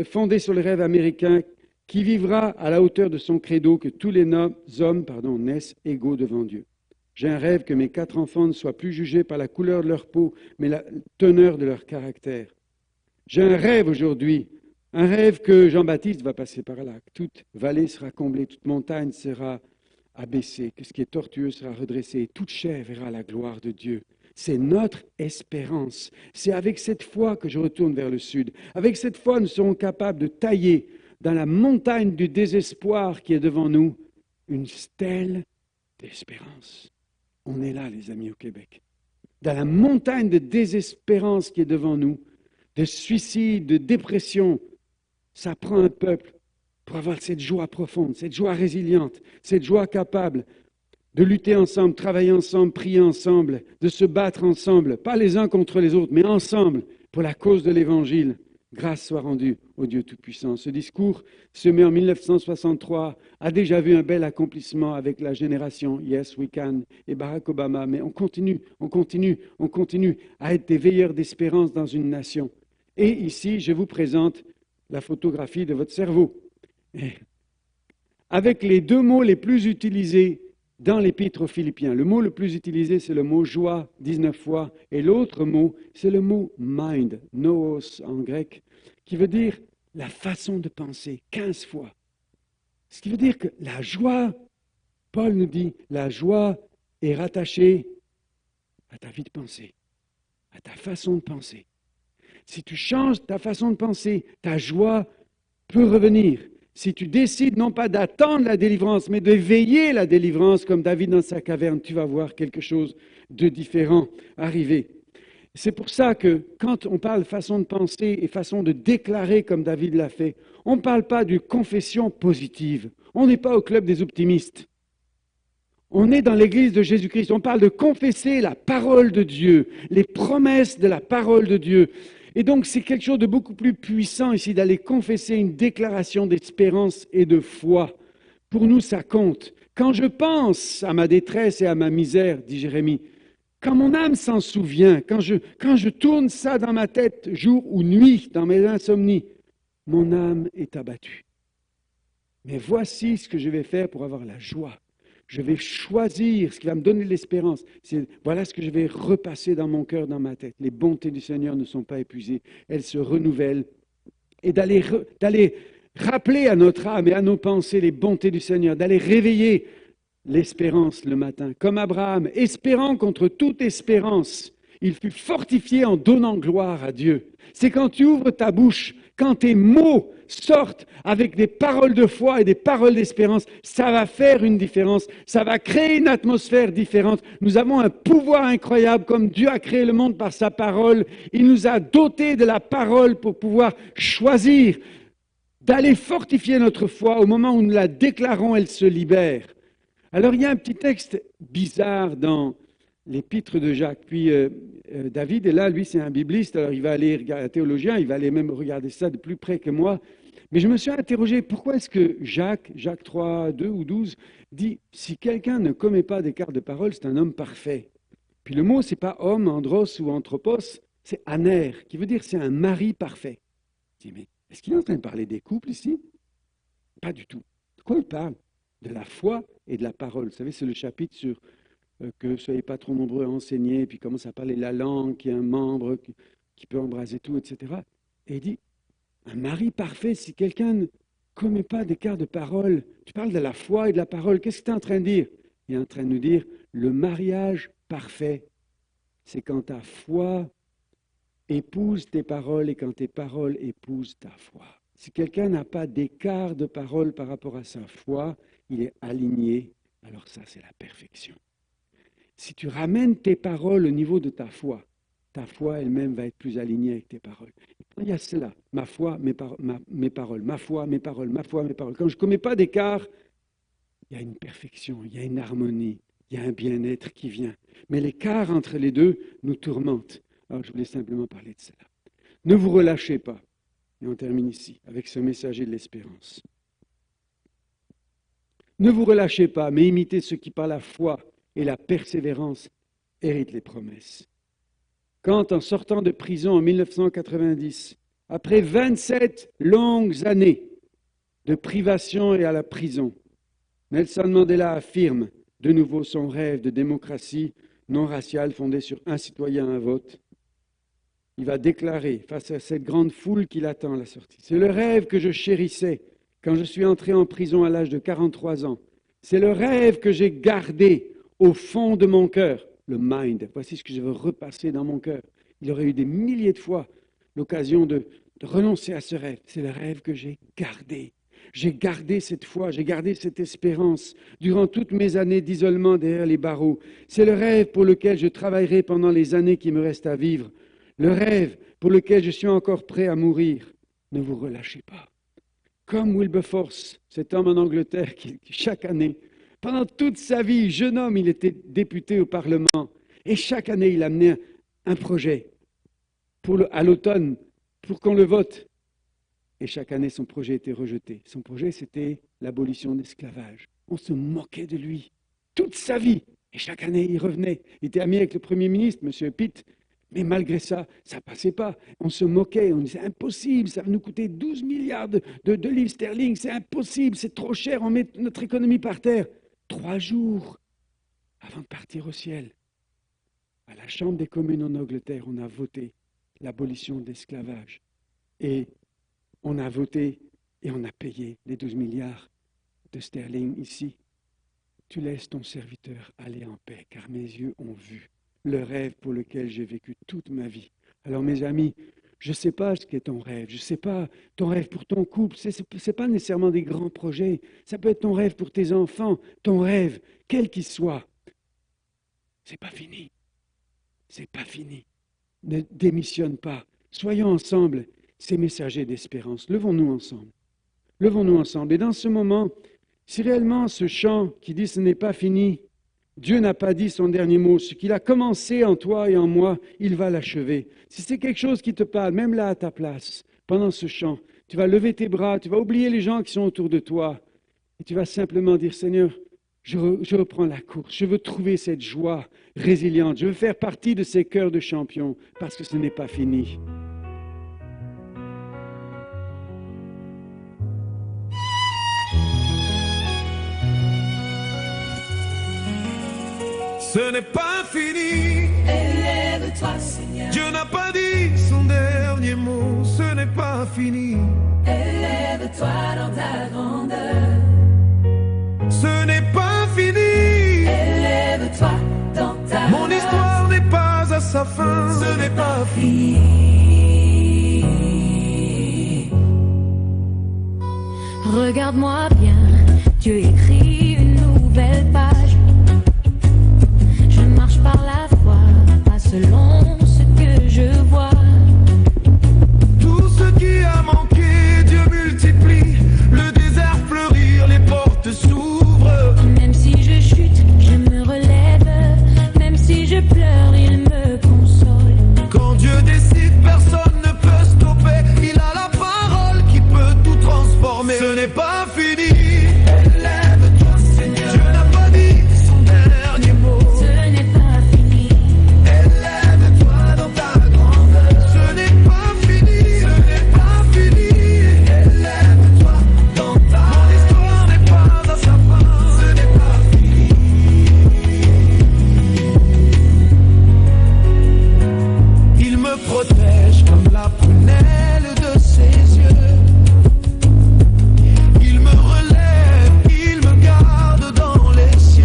fondé sur le rêve américain, qui vivra à la hauteur de son credo, que tous les hommes naissent égaux devant Dieu. J'ai un rêve que mes 4 enfants ne soient plus jugés par la couleur de leur peau, mais la teneur de leur caractère. J'ai un rêve aujourd'hui, un rêve que Jean-Baptiste va passer par là, que toute vallée sera comblée, toute montagne sera abaissée, que ce qui est tortueux sera redressé, et toute chair verra la gloire de Dieu. C'est notre espérance. C'est avec cette foi que je retourne vers le sud. Avec cette foi, nous serons capables de tailler dans la montagne du désespoir qui est devant nous une stèle d'espérance. On est là, les amis, au Québec. Dans la montagne de désespérance qui est devant nous, de suicide, de dépression, ça prend un peuple pour avoir cette joie profonde, cette joie résiliente, cette joie capable de lutter ensemble, travailler ensemble, prier ensemble, de se battre ensemble, pas les uns contre les autres, mais ensemble pour la cause de l'Évangile. Grâce soit rendue au Dieu Tout-Puissant. Ce discours, semé en 1963, a déjà vu un bel accomplissement avec la génération Yes We Can et Barack Obama, mais on continue à être des veilleurs d'espérance dans une nation. Et ici, je vous présente la photographie de votre cerveau. Avec les 2 mots les plus utilisés dans l'Épître aux Philippiens. Le mot le plus utilisé, c'est le mot joie, 19 fois, et l'autre mot, c'est le mot mind, noos en grec, qui veut dire la façon de penser, 15 fois. Ce qui veut dire que la joie, Paul nous dit, la joie est rattachée à ta vie de pensée, à ta façon de penser. Si tu changes ta façon de penser, ta joie peut revenir. Si tu décides non pas d'attendre la délivrance, mais de veiller la délivrance, comme David dans sa caverne, tu vas voir quelque chose de différent arriver. C'est pour ça que quand on parle façon de penser et façon de déclarer comme David l'a fait, on ne parle pas d'une confession positive. On n'est pas au club des optimistes. On est dans l'Église de Jésus-Christ. On parle de confesser la parole de Dieu, les promesses de la parole de Dieu. Et donc, c'est quelque chose de beaucoup plus puissant ici d'aller confesser une déclaration d'espérance et de foi. Pour nous, ça compte. Quand je pense à ma détresse et à ma misère, dit Jérémie, quand mon âme s'en souvient, quand je tourne ça dans ma tête jour ou nuit, dans mes insomnies, mon âme est abattue. Mais voici ce que je vais faire pour avoir la joie. Je vais choisir ce qui va me donner de l'espérance. Voilà ce que je vais repasser dans mon cœur, dans ma tête. Les bontés du Seigneur ne sont pas épuisées. Elles se renouvellent. Et d'aller rappeler à notre âme et à nos pensées les bontés du Seigneur, d'aller réveiller l'espérance le matin, comme Abraham, espérant contre toute espérance. Il fut fortifié en donnant gloire à Dieu. C'est quand tu ouvres ta bouche, quand tes mots sortent avec des paroles de foi et des paroles d'espérance, ça va faire une différence, ça va créer une atmosphère différente. Nous avons un pouvoir incroyable, comme Dieu a créé le monde par sa parole. Il nous a dotés de la parole pour pouvoir choisir d'aller fortifier notre foi. Au moment où nous la déclarons, elle se libère. Alors il y a un petit texte bizarre dans l'épître de Jacques. Puis David est là, lui c'est un bibliste, alors il va aller regarder, un théologien, il va aller même regarder ça de plus près que moi. Mais je me suis interrogé, pourquoi est-ce que Jacques 3, 2 ou 12, dit « Si quelqu'un ne commet pas d'écart de parole, c'est un homme parfait ». Puis le mot, c'est pas homme, andros ou anthropos, c'est aner, qui veut dire c'est un mari parfait. Je dis, mais est-ce qu'il est en train de parler des couples ici? Pas du tout. De quoi il parle? De la foi et de la parole. Vous savez, c'est le chapitre sur que ne soyez pas trop nombreux à enseigner, puis commence à parler la langue, qui est un membre qui peut embraser tout, etc. Et il dit, un mari parfait, si quelqu'un ne commet pas d'écart de parole, tu parles de la foi et de la parole, qu'est-ce que tu es en train de dire? Il est en train de nous dire, le mariage parfait, c'est quand ta foi épouse tes paroles et quand tes paroles épousent ta foi. Si quelqu'un n'a pas d'écart de parole par rapport à sa foi, il est aligné, alors ça c'est la perfection. Si tu ramènes tes paroles au niveau de ta foi elle-même va être plus alignée avec tes paroles. Il y a cela, ma foi, mes paroles, ma foi, mes paroles, ma foi, mes paroles. Quand je ne commets pas d'écart, il y a une perfection, il y a une harmonie, il y a un bien-être qui vient. Mais l'écart entre les deux nous tourmente. Alors je voulais simplement parler de cela. Ne vous relâchez pas. Et on termine ici avec ce messager de l'espérance. Ne vous relâchez pas, mais imitez ceux qui par la foi et la persévérance héritent les promesses. Quand, en sortant de prison en 1990, après 27 longues années de privation et à la prison, Nelson Mandela affirme de nouveau son rêve de démocratie non raciale fondée sur un citoyen, un vote. Il va déclarer face à cette grande foule qui l'attend à la sortie. C'est le rêve que je chérissais quand je suis entré en prison à l'âge de 43 ans. C'est le rêve que j'ai gardé au fond de mon cœur. Le mind, voici ce que je veux repasser dans mon cœur. Il aurait eu des milliers de fois l'occasion de renoncer à ce rêve. C'est le rêve que j'ai gardé. J'ai gardé cette foi, j'ai gardé cette espérance durant toutes mes années d'isolement derrière les barreaux. C'est le rêve pour lequel je travaillerai pendant les années qui me restent à vivre. Le rêve pour lequel je suis encore prêt à mourir. Ne vous relâchez pas. Comme Wilberforce, cet homme en Angleterre qui chaque année, pendant toute sa vie, jeune homme, il était député au Parlement. Et chaque année, il amenait un projet à l'automne pour qu'on le vote. Et chaque année, son projet était rejeté. Son projet, c'était l'abolition de l'esclavage. On se moquait de lui toute sa vie. Et chaque année, il revenait. Il était ami avec le Premier ministre, M. Pitt. Mais malgré ça, ça ne passait pas. On se moquait, on disait c'est impossible, ça va nous coûter 12 milliards de livres sterling, c'est impossible, c'est trop cher, on met notre économie par terre. 3 jours avant de partir au ciel, à la Chambre des communes en Angleterre, on a voté l'abolition de l'esclavage. Et on a voté et on a payé les 12 milliards de sterling ici. Tu laisses ton serviteur aller en paix, car mes yeux ont vu le rêve pour lequel j'ai vécu toute ma vie. Alors mes amis, je ne sais pas ce qu'est ton rêve, je ne sais pas ton rêve pour ton couple, ce n'est pas nécessairement des grands projets, ça peut être ton rêve pour tes enfants, ton rêve, quel qu'il soit. Ce n'est pas fini, c'est pas fini. Ne démissionne pas, soyons ensemble ces messagers d'espérance, levons-nous ensemble. Levons-nous ensemble. Et dans ce moment, si réellement ce chant qui dit « ce n'est pas fini », Dieu n'a pas dit son dernier mot. Ce qu'il a commencé en toi et en moi, il va l'achever. Si c'est quelque chose qui te parle, même là à ta place, pendant ce chant, tu vas lever tes bras, tu vas oublier les gens qui sont autour de toi et tu vas simplement dire « Seigneur, je reprends la course. Je veux trouver cette joie résiliente. Je veux faire partie de ces cœurs de champions parce que ce n'est pas fini. » Ce n'est pas fini. Élève-toi, Seigneur. Dieu n'a pas dit son dernier mot. Ce n'est pas fini. Élève-toi dans ta grandeur. Ce n'est pas fini. Élève-toi dans ta Mon histoire n'est pas à sa fin. Ce n'est pas fini. Regarde-moi bien, Dieu écrit une nouvelle page. Je marche par la foi, pas selon ce que je vois. Tout ce qui a manqué, Dieu multiplie. Le désert fleurir, les portes s'ouvrent. Même si je chute, je me relève. Même si je pleure, il me console. Quand Dieu décide, personne ne peut stopper. Il a la parole qui peut tout transformer. Ce n'est pas fini. Élève-toi, Seigneur. Dieu n'a pas dit son dernier mot. Ce n'est pas fini. Élève-toi dans ta grandeur. Ce n'est pas fini. Ce n'est pas fini. Élève-toi dans ta Mon histoire n'est pas à sa fin. Ce n'est pas fini. Il me protège comme la prunelle de ses yeux. Il me relève, il me garde dans les cieux.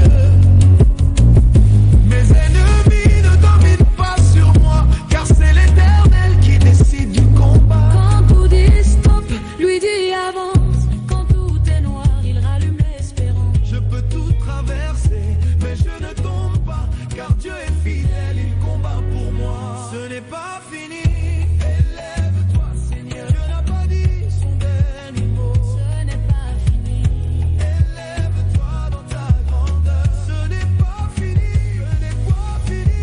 Mes ennemis ne dominent pas sur moi, car c'est l'Éternel qui décide du combat. Quand tout dit stop, lui dit avance. Quand tout est noir, il rallume l'espérance. Je peux tout traverser, mais je ne tombe pas, car Dieu est fidèle, il combat pour moi. Ce n'est pas fini. Élève-toi, Seigneur. Dieu n'a pas dit son dernier mot. Ce n'est pas fini. Élève-toi dans ta grandeur. Ce n'est pas fini. Ce n'est pas fini.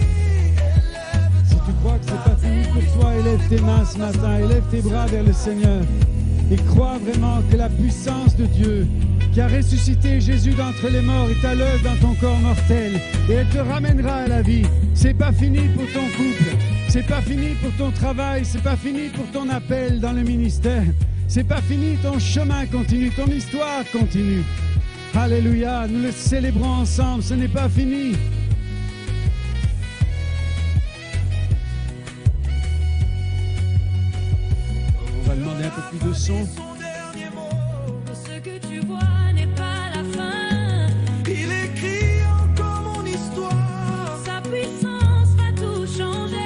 Si tu crois que c'est pas fini pour toi, élève tes mains ce matin, élève tes bras vers le Seigneur et crois vraiment que la puissance de Dieu qui a ressuscité Jésus d'entre les morts est à l'œuvre dans ton corps mortel et elle te ramènera à la vie. C'est pas fini pour ton couple, c'est pas fini pour ton travail, c'est pas fini pour ton appel dans le ministère, c'est pas fini, ton chemin continue, ton histoire continue. Alléluia, nous le célébrons ensemble, ce n'est pas fini. On va demander un peu plus de son. Son dernier mot. Ce que tu vois n'est pas la fin. Il écrit encore mon histoire. Sa puissance va tout changer.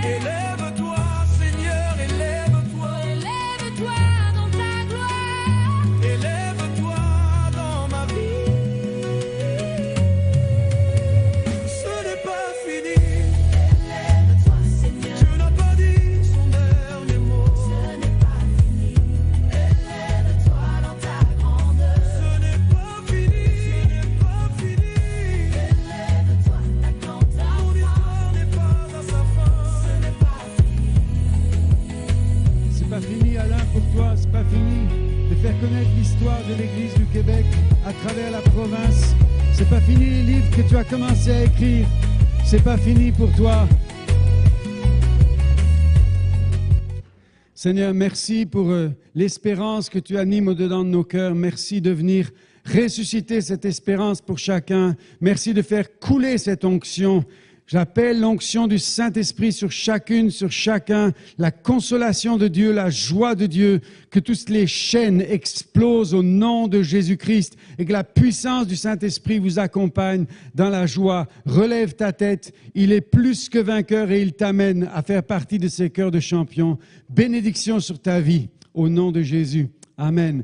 Élève-toi, Seigneur, élève-toi. Élève-toi dans ta gloire. Élève-toi dans ma vie. Ce n'est pas fini. Élève-toi, Seigneur. Dieu n'a pas dit son dernier mot. Ce n'est pas fini. Élève-toi dans ta grandeur. Ce n'est pas fini. Ce n'est pas fini. Élève-toi dans ta Mon histoire n'est pas à sa fin. Ce n'est pas fini. C'est pas fini, Alain, pour toi, c'est pas fini de faire connaître l'histoire de l'Église du Québec à travers la province. C'est pas fini les livres que tu as commencé à écrire. C'est pas fini pour toi. Seigneur, merci pour l'espérance que tu animes au-dedans de nos cœurs. Merci de venir ressusciter cette espérance pour chacun. Merci de faire couler cette onction. J'appelle l'onction du Saint-Esprit sur chacune, sur chacun, la consolation de Dieu, la joie de Dieu, que toutes les chaînes explosent au nom de Jésus-Christ et que la puissance du Saint-Esprit vous accompagne dans la joie. Relève ta tête, il est plus que vainqueur et il t'amène à faire partie de ces cœurs de champions. Bénédiction sur ta vie, au nom de Jésus. Amen.